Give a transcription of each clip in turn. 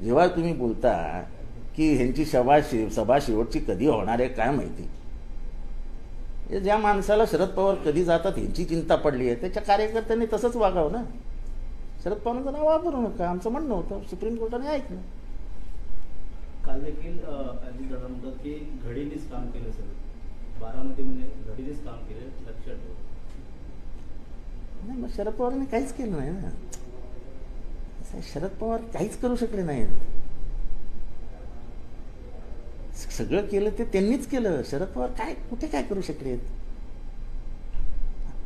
जेव्हा तुम्ही बोलता की ह्यांची सभा शेवटची कधी होणार आहे काय माहिती, ज्या माणसाला शरद पवार कधी जातात ह्यांची चिंता पडली आहे त्याच्या कार्यकर्त्यांनी तसंच वागावं ना. शरद पवारांचं नाव वापरू नका आमचं म्हणणं होतं, सुप्रीम कोर्टाने ऐकलं. काल देखील अजितदादा म्हणतात की घडीनेच काम केलं सर, बारामतीमध्ये घडीनेच काम केलं, लक्षात ठेवा. नाही मग शरद पवारांनी काहीच केलं नाही ना. शरद पवार काहीच करू शकले नाही. सगळं केलं ते त्यांनीच केलं. शरद पवार काय कुठे काय करू शकले?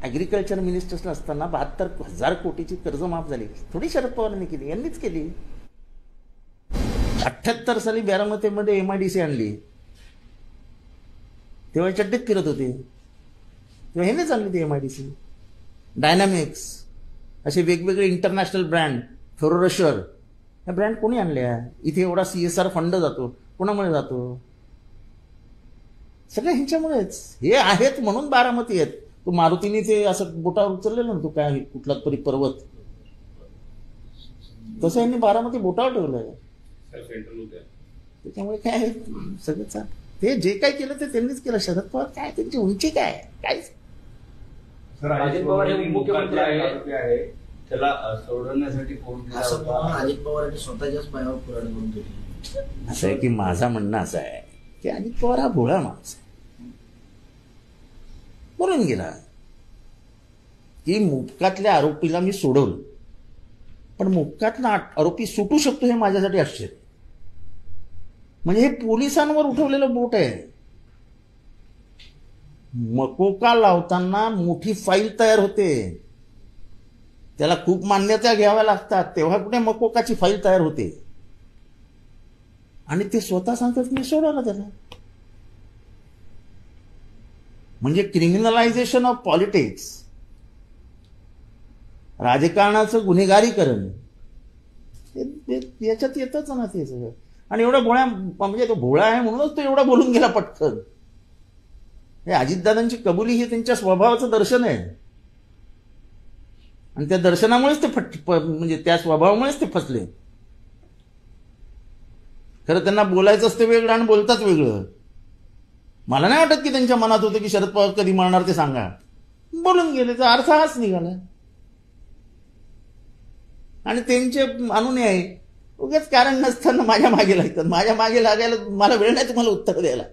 ऍग्रिकल्चर मिनिस्टर असताना 72,000 कोटीची कर्ज माफ झाली, थोडी शरद पवारांनी केली, यांनीच केली. 78 साली बारामतीमध्ये MIDC आणली, तेव्हा चड्डीत फिरत होते, तेव्हा ह्यांनीच आणली ती MIDC. डायनामिक्स असे वेगवेगळे इंटरनॅशनल ब्रँड, फेरोरशर, या ब्रँड कोणी आणल्या? इथे एवढा CSR फंड जातो, कोणामुळे जातो? सगळं ह्यांच्यामुळेच. हे आहेत म्हणून बारामती आहेत. तो मारुतीने ते असं बोटावर उचललेलं ना, तो काय कुठला तरी पर्वत, तसं यांनी बारामती बोटावर ठेवलंय. त्याच्यामुळे काय सगळं ते जे काय केलं ते त्यांनीच केलं. शरद पवार काय, त्यांची उंची काय काय? अजित पवार हे मुख्यमंत्री आहे, त्याला सोडवण्यासाठी अजित पवारांनी स्वतःच्याच पायावर पुराण करून दिली. असं आहे की माझं म्हणणं असं आहे की अजित पवार हा भोळा माणूस आहे. बोलून गेला की मुक्कातल्या आरोपीला मी सोडवलं, पण मुक्कातला आरोपी सुटू शकतो हे माझ्यासाठी आश्चर्य. म्हणजे हे पोलिसांवर उठवलेलं बोट आहे. मकोका लावताना मोठी फाईल तयार होते, त्याला खूप मान्यता घ्याव्या लागतात, तेव्हा कुठे मकोकाची फाईल तयार होते. आणि ते स्वतः सांगतात मी सोडवलं त्याला. म्हणजे क्रिमिनलायझेशन ऑफ पॉलिटिक्स, राजकारणाचं गुन्हेगारीकरण याच्यात येतच ना ते सगळं. आणि एवढा भोळा, म्हणजे तो भोळा आहे म्हणूनच तो एवढा बोलून गेला पटकन. हे अजितदादांची कबुली हे त्यांच्या स्वभावाचं दर्शन आहे, आणि त्या दर्शनामुळेच ते म्हणजे त्या स्वभावामुळेच ते फसले. खरं त्यांना बोलायचं असतं वेगळं आणि बोलतात वेगळं. मला नाही वाटत की त्यांच्या मनात होतं की शरद पवार कधी मरणार ते सांगा. बोलून गेले, तर अर्थ हाच निघाला. आणि त्यांचे अनुयायी उगाच कारण नसताना माझ्या मागे लागतात. माझ्या मागे लागायला मला वेळ नाही तुम्हाला उत्तर द्यायला.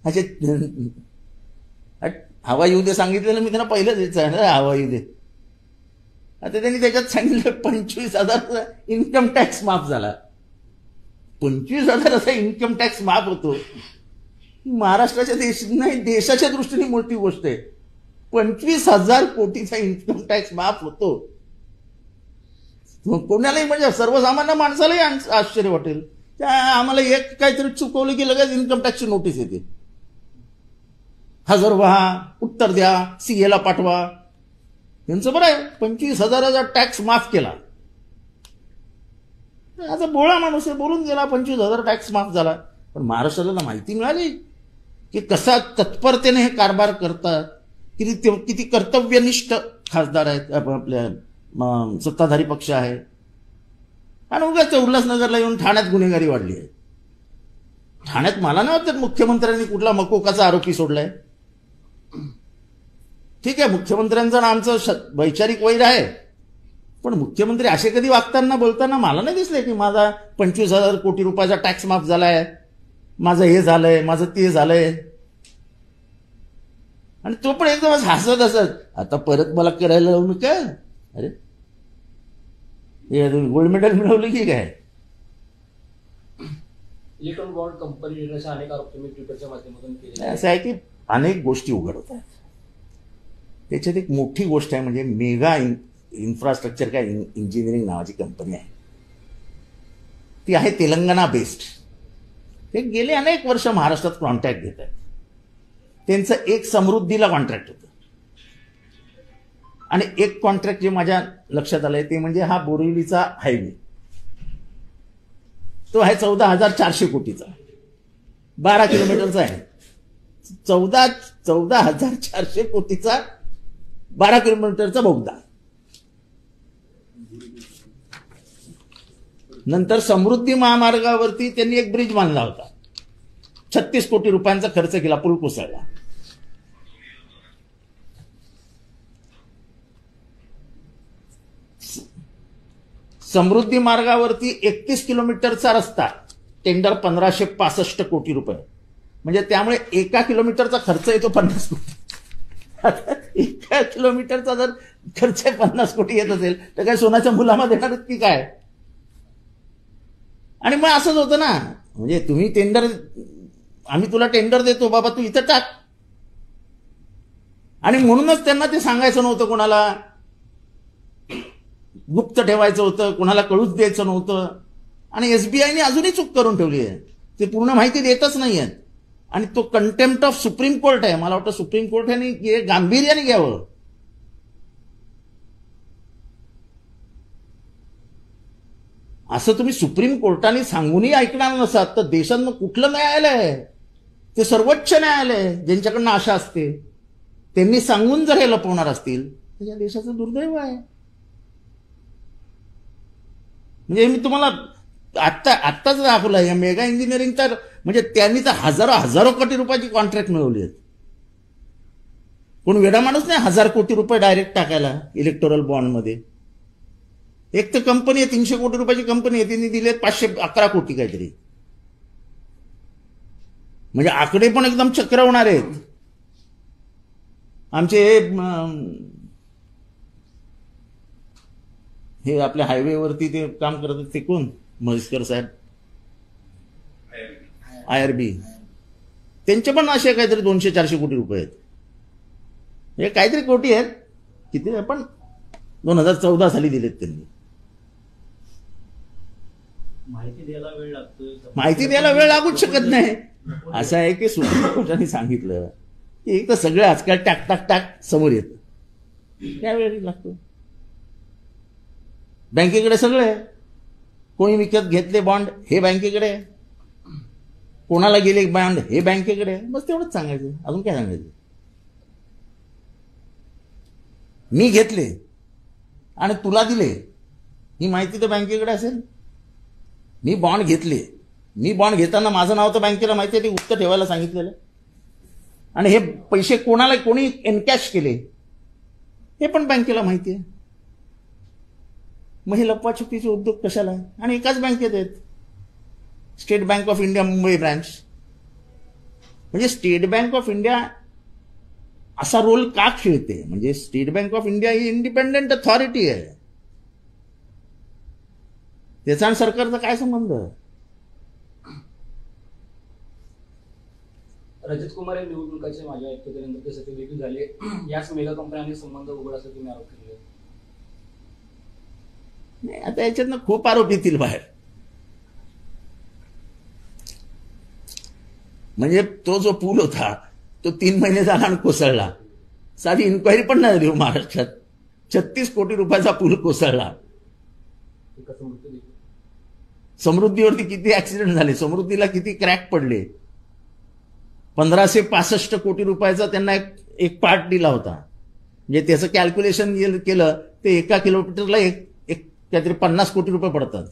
असे हवा येऊ दे सांगितलेलं मी त्यांना पहिलं द्यायचं आहे ना, हवा येऊ दे. आता त्यांनी त्याच्यात सांगितलं 25,000 इन्कम टॅक्स माफ झाला. 25,000 इन्कम टॅक्स माफ होतो. महाराष्ट्राच्या नाही देशाच्या दृष्टीने मोठी गोष्ट आहे. 25,000 कोटीचा इन्कम टॅक्स माफ होतो. कोणालाही म्हणजे सर्वसामान्य माणसालाही आश्चर्य वाटेल. आम्हाला एक काहीतरी चुकवलं की लगेच इन्कम टॅक्सची नोटीस येते. हजर व्हा, उत्तर द्या, CA ला पाठवा. यांचं बरं आहे, 25,000 टॅक्स माफ केला. आता बोळा माणूस आहे, बोलून गेला, 25,000 टॅक्स माफ झाला. पण महाराष्ट्राला माहिती मिळाली की कसा तत्परतेने हे कारभार करतात, किती कर्तव्यनिष्ठ खासदार आहेत आपल्या सत्ताधारी पक्ष आहे. आणि उगाच उल्हासनगरला येऊन ठाण्यात गुन्हेगारी वाढली आहे. ठाण्यात मला नाही वाटत मुख्यमंत्र्यांनी कुठला मकोकाचा आरोपी सोडलाय. ठीक आहे, मुख्यमंत्र्यांचं आमचं वैचारिक वैर आहे, पण मुख्यमंत्री असे कधी वागताना बोलताना मला नाही दिसले की माझा 25,000 कोटी रुपयाचा टॅक्स माफ झालाय, माझं हे झालंय, माझं ते झालंय. आणि तो पण एकदम हसत हसत आता परत मला करायला लावून काय, अरे गोल्ड मेडल मिळवलं की काय. इलेक्ट्रॉन बॉन्ड कंपनी अनेक आरोप तुम्ही ट्विटरच्या माध्यमातून केले. असं आहे की अनेक गोष्टी उघड होतात. त्याच्यात एक मोठी गोष्ट आहे म्हणजे मेगा इन्फ्रास्ट्रक्चर काय इंजिनिअरिंग नावाची कंपनी आहे. ती आहे तेलंगणा बेस्ड. ते गेले अनेक वर्ष महाराष्ट्रात कॉन्ट्रॅक्ट घेत आहेत. त्यांचं एक समृद्धीला कॉन्ट्रॅक्ट होतं, आणि एक कॉन्ट्रॅक्ट जे माझ्या लक्षात आलंय ते म्हणजे हा बोरिवलीचा हायवे. तो आहे 14,400 कोटीचा, 12 किलोमीटरचा आहे. 14,400 कोटीचा 12 किलोमीटरचा बोगदा. नंतर समृद्धी महामार्गावरती त्यांनी एक ब्रिज बांधला होता, 36 कोटी रुपयांचा खर्च केला, पूल कोसळला. समृद्धी मार्गावरती 31 किलोमीटरचा रस्ता, टेंडर 1565 कोटी रुपये, म्हणजे त्यामुळे एका किलोमीटरचा खर्च येतो 50 कोटी. आता एका किलोमीटरचा जर खर्च 50 कोटी येत असेल तर काय सोन्याच्या मुलामध्ये देणार की काय? आणि मग असंच होतं ना, म्हणजे तुम्ही टेंडर, आम्ही तुला टेंडर देतो बाबा, तू इथं टाक. आणि म्हणूनच त्यांना ते सांगायचं नव्हतं, कोणाला गुप्त ठेवायचं होतं, कोणाला कळूच द्यायचं नव्हतं. आणि एसबीआयने अजूनही चूक करून ठेवली आहे, ते पूर्ण माहिती देतच नाहीयेत. आणि तो कंटेम्प्ट ऑफ सुप्रीम कोर्ट आहे. मला वाटतं सुप्रीम कोर्टाने गांभीर्याने घ्यावं. असं तुम्ही सुप्रीम कोर्टाने सांगूनही ऐकणार नसाल तर देशात मग कुठलं न्यायालय आहे? ते सर्वोच्च न्यायालय, ज्यांच्याकडनं आशा असते, त्यांनी सांगून जर हे लपवणार असतील तर या देशाचं दुर्दैव आहे. म्हणजे मी तुम्हाला आत्ताच दाखवलं, या मेगा इंजिनिअरिंग तर म्हणजे त्यांनी तर हजारो कोटी रुपयाची कॉन्ट्रॅक्ट मिळवली आहेत. कोण वेडा माणूस नाही 1000 कोटी रुपये डायरेक्ट टाकायला इलेक्टोरल बॉन्डमध्ये. एक तर कंपनी आहे, 300 कोटी रुपयाची कंपनी आहे, त्यांनी दिले 511 कोटी काहीतरी. म्हणजे आकडे पण एकदम चक्रवणार आहेत. आमचे हे आपल्या हायवेवरती ते काम करतात ते कोण, म्हैसकर साहेब, IRB, त्यांचे पण असे काहीतरी 200-400 कोटी रुपये आहेत. हे काहीतरी कोटी आहेत, किती पण 2014 साली दिलेत त्यांनी. माहिती द्यायला वेळ लागतोय, माहिती द्यायला वेळ लागूच शकत नाही. असं आहे की सुप्रीम कोर्टाने सांगितलं की एक तर सगळं आजकाल टाक टाक टाक समोर येतं, त्यावेळी लागतो. बँकेकडे सगळं आहे, कोणी विकत घेतले बॉन्ड हे बँकेकडे, कोणाला गेले बॉन्ड हे बँकेकडे, बस तेवढंच सांगायचं, अजून काय सांगायचं. मी घेतले आणि तुला दिले ही माहिती तर बँकेकडे असेल. मी बॉन्ड घेतले, मी बॉन्ड घेताना माझं नाव तर बँकेला माहिती आहे, ते गुप्त ठेवायला सांगितलेलं. आणि हे पैसे कोणी एनकॅश केले हे पण बँकेला माहिती आहे. मग हे लपवाछपीचे उद्योग कशाला? आणि एकाच बँकेत आहेत, state bank of India Mumbai branch. म्हणजे स्टेट बँक ऑफ इंडिया असा रोल का खेळते? म्हणजे state bank of India he independent authority आहे, त्याचा आणि सरकारचा काय संबंध? रजत कुमार हे निवडणुकाचे माझ्या ऐकतेनंतर ते सत्य देखील झाले, याच मेगा कंपन्यांनी संबंध उघड असं तुम्ही आरोप केले. नाही, आता याच्यातनं खूप आरोप येतील बाहेर. म्हणजे तो जो पूल होता तो 3 महिने झाला आणि कोसळला. साधी इन्क्वायरी पण नाही झाली महाराष्ट्रात. 36 कोटी रुपयाचा पूल कोसळला. समृद्धीवरती किती ऍक्सिडेंट झाले, समृद्धीला किती क्रॅक पडले. 1565 कोटी रुपयाचा त्यांना एक पार्ट दिला होता. म्हणजे त्याचं कॅल्क्युलेशन केलं ते एका किलोमीटरला एक काहीतरी 50 कोटी रुपये पडतात.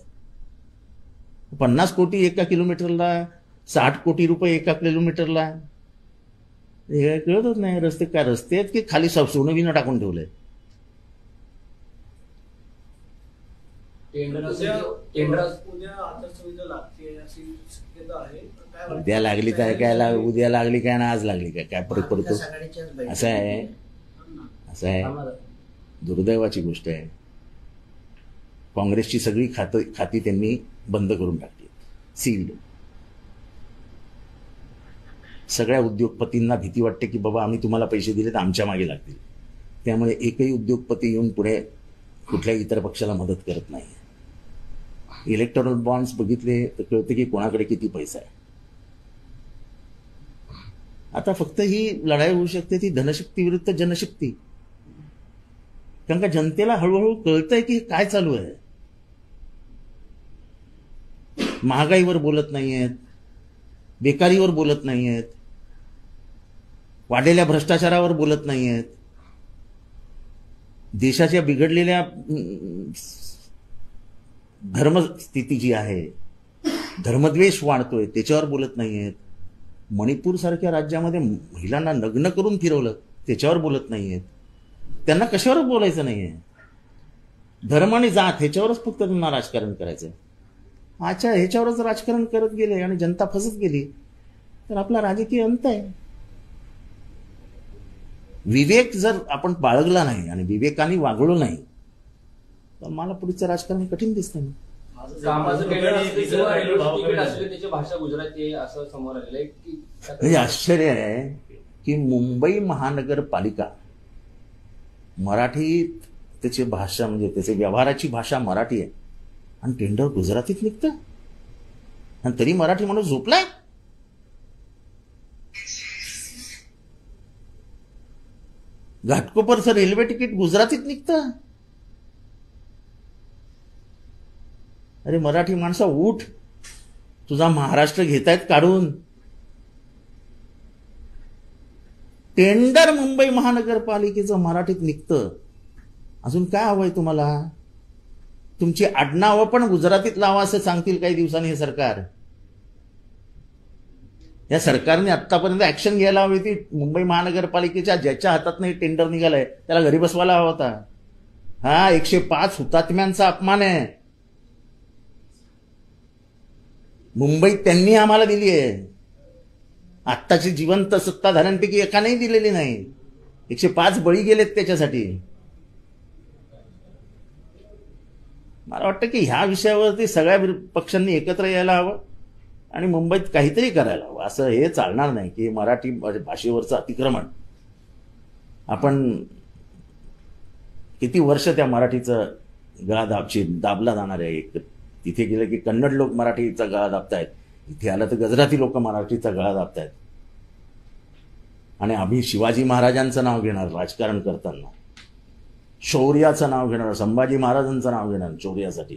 50 कोटी एका किलोमीटरला, 60 कोटी रुपये एका किलोमीटरला. हे कळतच नाही. रस्ते काय रस्ते आहेत की खाली सोनं बिनं टाकून ठेवलंय. उद्या लागली काय काय, उद्या लागली काय ना आज लागली काय, काय फरक पडतो? असं आहे. दुर्दैवाची गोष्ट आहे. काँग्रेसची सगळी खाती त्यांनी बंद करून टाकली, सील्ड. सगळ्या उद्योगपतींना भीती वाटते की बाबा आम्ही तुम्हाला पैसे दिले तर आमच्या मागे लागतील. त्यामुळे एकही उद्योगपती येऊन पुढे कुठल्याही इतर पक्षाला मदत करत नाही. इलेक्टोरल बॉन्ड्स बघितले तर कळते की कोणाकडे किती पैसा आहे. आता फक्त ही लढाई होऊ शकते ती धनशक्ती विरुद्ध जनशक्ती. कारण का जनतेला हळूहळू कळतंय की काय चालू आहे. महागाईवर बोलत नाहीयेत, बेकारीवर बोलत नाहीयेत, वाढलेल्या भ्रष्टाचारावर बोलत नाहीयेत, देशाच्या बिघडलेल्या धर्मस्थिती जी आहे, धर्मद्वेष वाढतोय, त्याच्यावर बोलत नाहीयेत. मणिपूरसारख्या राज्यामध्ये महिलांना नग्न करून फिरवलं, त्याच्यावर बोलत नाहीयेत. त्यांना कशावर बोलायचं नाहीये. धर्म आणि जात ह्याच्यावरच फक्त त्यांना राजकारण करायचं. अच्छा, ह्याच्यावरच राजकारण करत गेले आणि जनता फसत गेली तर आपला राजकीय अंत आहे. विवेक जर आपण बाळगला नाही आणि विवेकाने वागलो नाही तर मला पुढचं राजकारण कठीण दिसतं. कामाचं टेंडर असले किंवा रेल्वेचं तिकीट असले त्याची भाषा गुजराती आहे असं समोर आलेलं आहे की हे आश्चर्य आहे की मुंबई महानगरपालिका मराठी, त्याची भाषा म्हणजे त्याची व्यवहाराची भाषा मराठी आहे आणि टेंडर गुजरातीत निघतं आणि तरी मराठी माणूस झोपलाय. घाटकोपरचं रेल्वे तिकीट गुजरातीत निघतं. अरे मराठी माणसा उठ, तुझा महाराष्ट्र घेतायत काढून. टेंडर मुंबई महानगरपालिकेचं मराठीत निघतं. अजून काय हवंय तुम्हाला? तुमची आडनावं पण गुजरातीत लावा असं सांगतील काही दिवसांनी हे सरकार. या सरकारने आतापर्यंत ऍक्शन घ्यायला हवी होती. मुंबई महानगरपालिकेच्या ज्याच्या हातात नाही टेंडर निघालंय त्याला घरी बसवायला हवा होता. हा 105 हुतात्म्यांचा अपमान आहे. मुंबई त्यांनी आम्हाला दिली आहे. आत्ताची जिवंत सत्ताधाऱ्यांपैकी एकानेही दिलेली नाही. 105 बळी गेलेत त्याच्यासाठी. मला वाटतं की ह्या विषयावरती सगळ्या पक्षांनी एकत्र यायला हवं आणि मुंबईत काहीतरी करायला हवं. असं हे चालणार नाही की मराठी भाषेवरचं अतिक्रमण. आपण किती वर्ष त्या मराठीचं गळा दाबला जाणार आहे. तिथे गेलं की कन्नड लोक मराठीचा गळा दाबतायत, इथे आलं तर गुजराती लोक मराठीचा गळा दाबतायत. आणि आम्ही शिवाजी महाराजांचं नाव घेणार राजकारण करताना, शौर्याचं नाव घेणार, संभाजी महाराजांचं नाव घेणार शौर्यासाठी.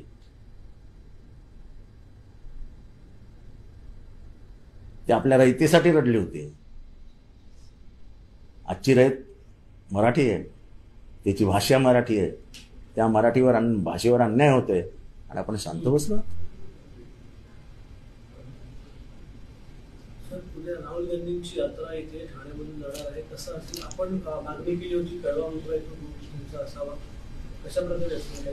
ते आपल्या रयतेसाठी रडले होते. आजची रयत मराठी आहे, त्याची भाषा मराठी आहे. त्या मराठीवर भाषेवर अन्याय होतोय आणि आपण शांत बसलो. उद्या राहुल गांधींची यात्रा इथे ठाण्यामधून जाणार आहे. कसं असेल? आपण मागणी केली होती कळवा उतरायचा असावा, कशा प्रकारे असेल?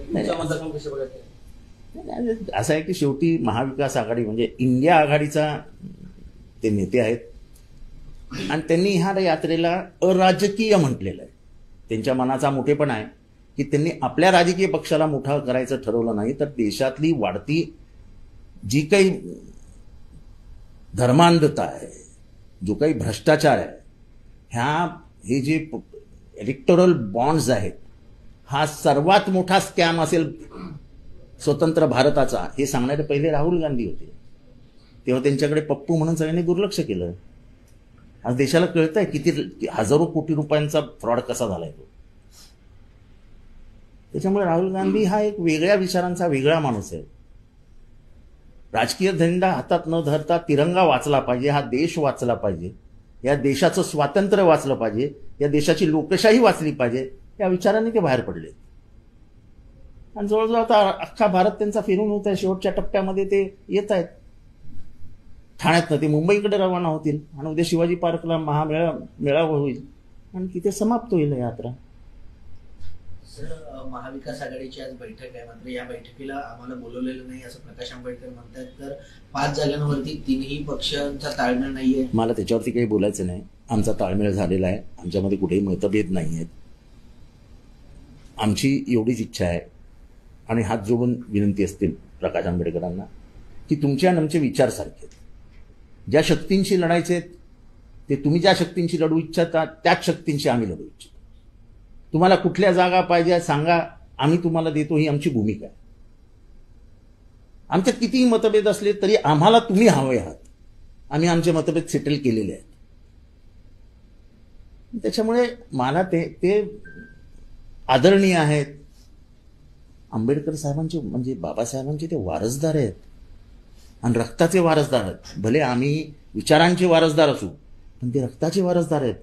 असं आहे की शेवटी महाविकास आघाडी म्हणजे इंडिया आघाडीचा ते नेते आहेत आणि त्यांनी ह्या यात्रेला अराजकीय म्हटलेलं आहे. त्यांच्या मनाचा मोठेपणा आहे की त्यांनी आपल्या राजकीय पक्षाला मोठा करायचं ठरवलं नाही तर देशातली वाढती जी काही धर्मांधता आहे, जो काही भ्रष्टाचार आहे, हे जे इलेक्टोरल बॉन्ड्स आहेत, हा सर्वात मोठा स्कॅम असेल स्वतंत्र भारताचा, हे सांगणारे पहिले राहुल गांधी होते. तेव्हा त्यांच्याकडे पप्पू म्हणून सगळ्यांनी दुर्लक्ष केलं. आज देशाला कळतंय किती हजारो कोटी रुपयांचा फ्रॉड कसा झालाय तो. त्याच्यामुळे राहुल गांधी हा एक वेगळ्या विचारांचा वेगळा माणूस आहे. राजकीय झेंडा हातात न धरता तिरंगा वाचला पाहिजे, हा देश वाचला पाहिजे, या देशाचं स्वातंत्र्य वाचलं पाहिजे, या देशाची लोकशाही वाचली पाहिजे, या विचारांनी ते बाहेर पडले. आणि जवळजवळ आता अख्खा भारत त्यांचा फिरून होत आहे. शेवटच्या टप्प्यामध्ये ते येत आहेत. ठाण्यातनं ते मुंबईकडे रवाना होतील आणि उद्या शिवाजी पार्कला मेळावा होईल आणि तिथे समाप्त होईल यात्रा. सर, महाविकास आघाडीची आज बैठक आहे, मात्र या बैठकीला आम्हाला बोलवलेलं नाही असं प्रकाश आंबेडकर म्हणतात. तर 5 जागांवरती 3ही पक्षांचा ताळमेळ नाहीये. मला त्याच्यावरती काही बोलायचं नाही. आमचा ताळमेळ झालेला आहे, आमच्यामध्ये कुठेही मतभेद नाही आहेत. आमची एवढीच इच्छा आहे आणि हात जोडून विनंती असतील प्रकाश आंबेडकरांना की तुमच्या आणि आमचे विचार सारखे आहेत. ज्या शक्तींशी लढायचे ते तुम्ही ज्या शक्तींशी लढू इच्छिता त्याच शक्तींशी आम्ही लढू इच्छितो. तुम्हाला कुठल्या जागा पाहिजे सांगा, आम्ही तुम्हाला देतो, ही आमची भूमिका आहे. आमच्यात कितीही मतभेद असले तरी आम्हाला तुम्ही हवे आहात. आम्ही आमचे मतभेद सेटल केलेले आहेत. त्याच्यामुळे मला ते आदरणीय आहेत. आंबेडकर साहेबांचे म्हणजे बाबासाहेबांचे ते वारसदार आहेत आणि रक्ताचे वारसदार आहेत. भले आम्ही विचारांचे वारसदार असू पण ते रक्ताचे वारसदार आहेत.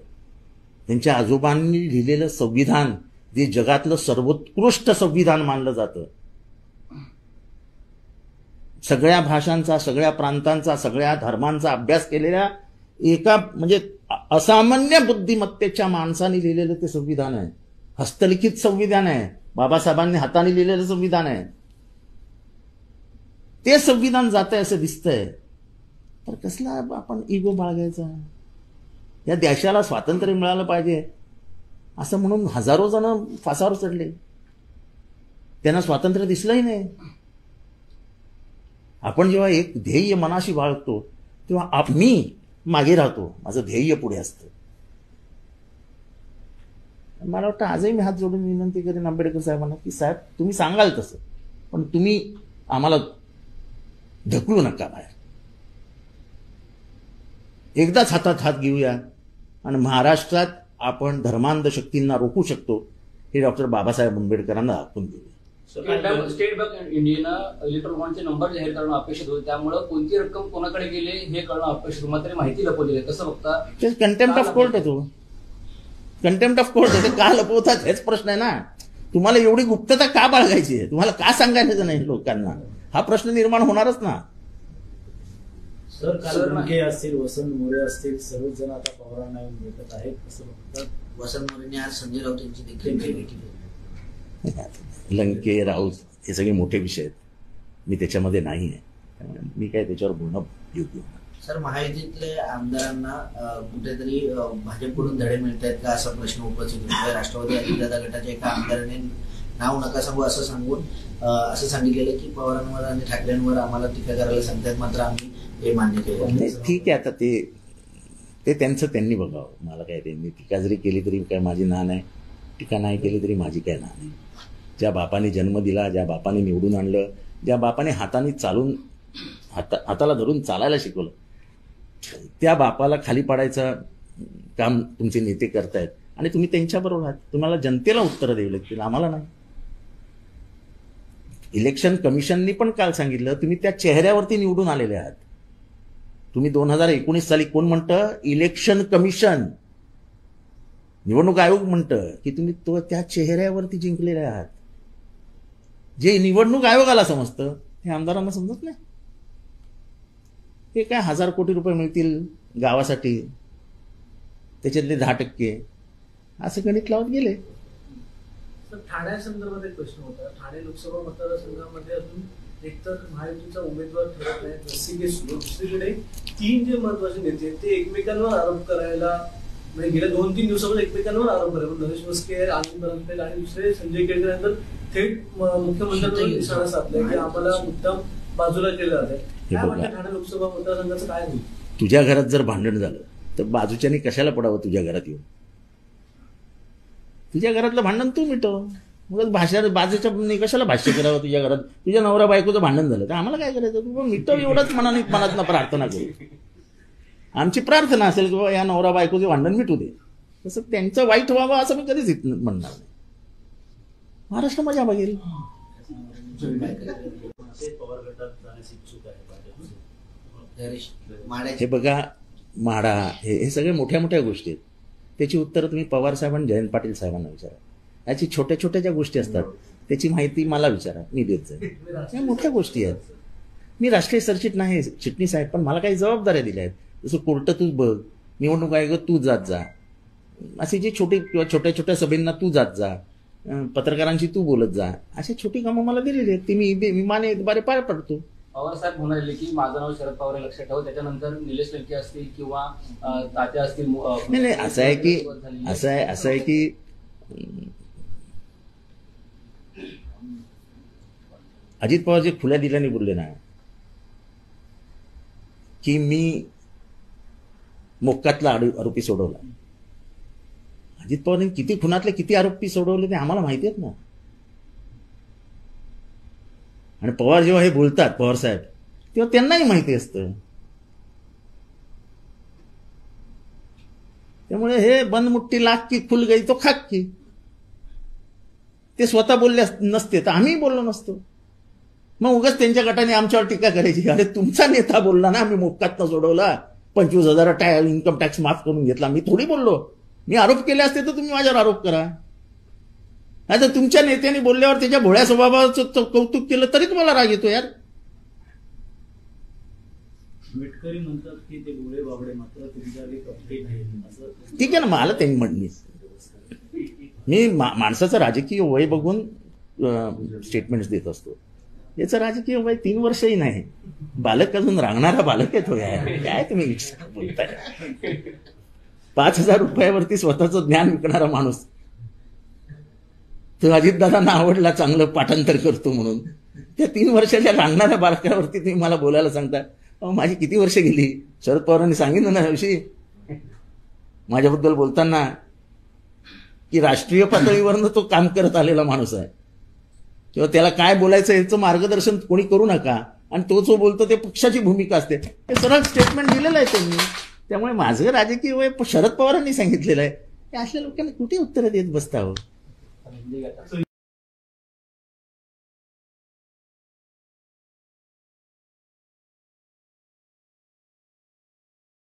त्यांच्या आजोबांनी लिहिलेलं संविधान जे जगातलं सर्वोत्कृष्ट संविधान मानलं जातं सगळ्या भाषांचा, सगळ्या प्रांतांचा, सगळ्या धर्मांचा अभ्यास केलेल्या एका म्हणजे असामान्य बुद्धिमत्तेच्या माणसाने लिहिलेलं ते संविधान आहे. हस्तलिखित संविधान आहे. बाबासाहेबांनी हाताने लिहिलेलं संविधान आहे. ते संविधान जात आहे असं दिसतंय. तर कसला आपण इगो बाळगायचा? या देशाला स्वातंत्र्य मिळालं पाहिजे असं म्हणून हजारो जण फासावर चढले. त्यांना स्वातंत्र्य दिसलंही नाही. आपण जेव्हा एक ध्येय मनाशी बाळगतो तेव्हा मी मागे राहतो, माझं ध्येय पुढे असतं. मला वाटतं आजही मी हात जोडून विनंती करेन आंबेडकर साहेबांना की साहेब तुम्ही सांगाल तसं, पण तुम्ही आम्हाला ढकलू नका बाहेर. एकदाच हातात हात घेऊया आणि महाराष्ट्रात आपण धर्मांध शक्तींना रोखू शकतो हे डॉक्टर बाबासाहेब आंबेडकरांना दाखवून देऊया. स्टेट बँक ऑफ इंडियानं इलेक्ट्रॉनिक बॉन्डचे नंबर जाहीर करणं अपेक्षित होते. त्यामुळे कोणती रक्कम कोणाकडे गेली हे कळणं अपेक्षित होतं. मात्र माहिती लपवली आहे. कसं बघता? कंटेम्प्ट ऑफ कोर्ट आहे. तो कंटेम्प्ट ऑफ कोर्ट आहे. ते का लपवतात हेच प्रश्न आहे ना. तुम्हाला एवढी गुप्तता का बाळगायची आहे? तुम्हाला का सांगायचं नाही लोकांना? हा प्रश्न निर्माण होणारच ना. सर काल लंके असतील, वसंत मोरे असतील, सर्वच जण आता पवारांना येऊन भेटत आहेत असं बघतात. वसंत मोरेंनी आज संजय राऊत यांची देखील भेट घेतली. लंके, राऊत हे सगळे मोठे विषय आहेत. मी त्याच्यामध्ये नाही आहे. त्यामुळे मी काय त्याच्यावर बोलणं योग्य. सर, महायुतीतल्या आमदारांना कुठेतरी भाजपकडून धडे मिळत आहेत का असा प्रश्न उपस्थित होतोय. राष्ट्रवादी अजितदादा गटाच्या एका आमदाराने नाव नका सांगू असं सांगून असं सांगितलेलं की पवारांवर आणि ठाकरेंवर आम्हाला टीका करायला सांगतात, मात्र आम्ही हे मान्य केलं. ठीक आहे, आता ते त्यांचं त्यांनी बघावं. मला काय, त्यांनी टीका जरी केली तरी काय माझी ना नाही, टीका नाही केली तरी माझी काय ना नाही. ज्या बापाने जन्म दिला, ज्या बापाने निवडून आणलं, ज्या बापाने हाताने चालून हाताला धरून चालायला शिकवलं, त्या बापाला खाली पाडायचं काम तुमचे नेते करतायत आणि तुम्ही त्यांच्याबरोबर आहात. तुम्हाला जनतेला उत्तरं द्यावी लागतील, आम्हाला नाही. इलेक्शन कमिशननी पण काल सांगितलं तुम्ही त्या चेहऱ्यावरती निवडून आलेले आहात. तुम्ही 2019 साली कोण म्हणतं? इलेक्शन कमिशन, निवडणूक आयोग म्हणतं की तुम्ही त्या चेहऱ्यावरती जिंकलेले आहात. जे निवडणूक आयोगाला समजतं हे आमदारांना समजत नाही. हे काय 1000 कोटी रुपये मिळतील गावासाठी, त्याच्यातले 10% असं गणित लावत गेले. ठाण्यासंदर्भात एक प्रश्न होता. ठाणे लोकसभा मतदारसंघामध्ये अजून एकतर महायुतीचा उमेदवार ठरत नाही, रस्सीगे सुरू. दुसरीकडे 3 जे महत्वाचे नेते आहेत ते एकमेकांवर आरोप करायला, म्हणजे गेल्या 2-3 दिवसामध्ये एकमेकांवर आरोप करायला, नरेश मस्के, आनंद बरंपे आणि दुसरे संजय केळकर यांनी थेट मुख्यमंत्र्यांवर निशाणा साधलाय की आम्हाला मुद्दाम बाजूला केलं जात आहे. काय वाटतं ठाणे लोकसभा मतदारसंघाचं काय होईल? तुझ्या घरात जर भांडण झालं तर बाजूच्यानी कशाला पडावं तुझ्या घरात येऊन? तुझ्या घरातलं भांडण तू मिटव. मग बाजूच्या कशाला भाष्य करावं तुझ्या घरात? तुझ्या नवरा बायकोचं भांडण झालं तर आम्हाला काय करायचं? तू मिटव, एवढंच मनातनं प्रार्थना करू. आमची प्रार्थना असेल की बाबा या नवरा बायकोचे भांडण मिटू दे. तसं त्यांचं वाईट व्हावं असं मी कधीच म्हणणार नाही. महाराष्ट्र मजा बघेल. पवार गटात जाण्याची इच्छुक आहे. हे बघा, माडा हे सगळे मोठ्या मोठ्या गोष्टी आहेत. त्याची उत्तरं तुम्ही पवार साहेब आणि जयंत पाटील साहेबांना विचारा. याची छोट्या छोट्या ज्या गोष्टी असतात त्याची माहिती मला विचारा, मी देत जाईल. या मोठ्या गोष्टी आहेत. मी राष्ट्रीय सरचिटणीस आहे, पण मला काही जबाबदाऱ्या दिल्या आहेत. जसं कोर्ट तू बघ, निवडणूक आयोग तू जात जा, अशी जी छोटी किंवा छोट्या छोट्या सभेंना तू जात जा, पत्रकारांशी तू बोलत जा, अशी छोटी कामं मला दिलेली आहेत. ती मी माने द्वारे पार पडतो. पवार साहेब म्हणाले की माझं नाव शरद पवार लक्षात ठेवा, त्याच्यानंतर निलेश लंके असतील किंवा तात्या असतील. नाही, असं आहे की अजित पवार जे खुल्या दिल्याने बोलले ना की मी मोक्कातला आरोपी सोडवला. अजित पवारांनी किती खुनातले किती आरोपी सोडवले ते आम्हाला माहिती आहेत ना. आणि पवार जेव्हा हे बोलतात, पवार साहेब, तेव्हा त्यांनाही माहिती असतं. त्यामुळे हे बंदमुट्टी लाग की खुल गई तो खाक की, ते स्वतः बोलले नसते तर आम्ही बोललो नसतो. मग उगाच त्यांच्या गटाने आमच्यावर टीका करायची. अरे तुमचा नेता बोलला ना आम्ही मोक्कातनं सोडवला, 25,000 इन्कम टॅक्स माफ करून घेतला. मी थोडी बोललो. मी आरोप केले असते तर तुम्ही माझ्यावर आरोप करा. नाही तर तुमच्या नेत्याने बोलल्यावर त्याच्या भोळ्या स्वभावाचं कौतुक केलं तरी तुम्हाला राग येतो यार. मिटकरी म्हणतात की ते भोळे बाबडे मात्र तुमच्यावर एक अपडेट आहे असं. ठीक आहे ना, मला त्यांनी म्हणली. मी माणसाचं राजकीय वय बघून स्टेटमेंट्स देत असतो. याचं राजकीय वय 3 वर्षही नाही. बालक अजून रांगणारा बालक आहे तो. काय तुम्ही बोलताय? 5,000 रुपयावरती स्वतःचं ज्ञान विकणारा माणूस. तो अजितदादांना आवडला, चांगलं पाठांतर करतो म्हणून. त्या 3 वर्षाच्या रांगणाऱ्या बालकावरती तुम्ही मला बोलायला सांगता. माझी किती वर्ष गेली? शरद पवारांनी सांगितलं ना दिवशी माझ्याबद्दल बोलताना की राष्ट्रीय पातळीवरनं तो काम करत आलेला माणूस आहे, किंवा त्याला काय बोलायचं याचं मार्गदर्शन कोणी करू नका, आणि तो जो बोलतो ते पक्षाची भूमिका असते. हे सरळ स्टेटमेंट दिलेलं आहे त्यांनी. त्यामुळे माझं राजकीय वय शरद पवारांनी सांगितलेलं आहे. अशा लोकांना कुठे उत्तरं देत बसता हो?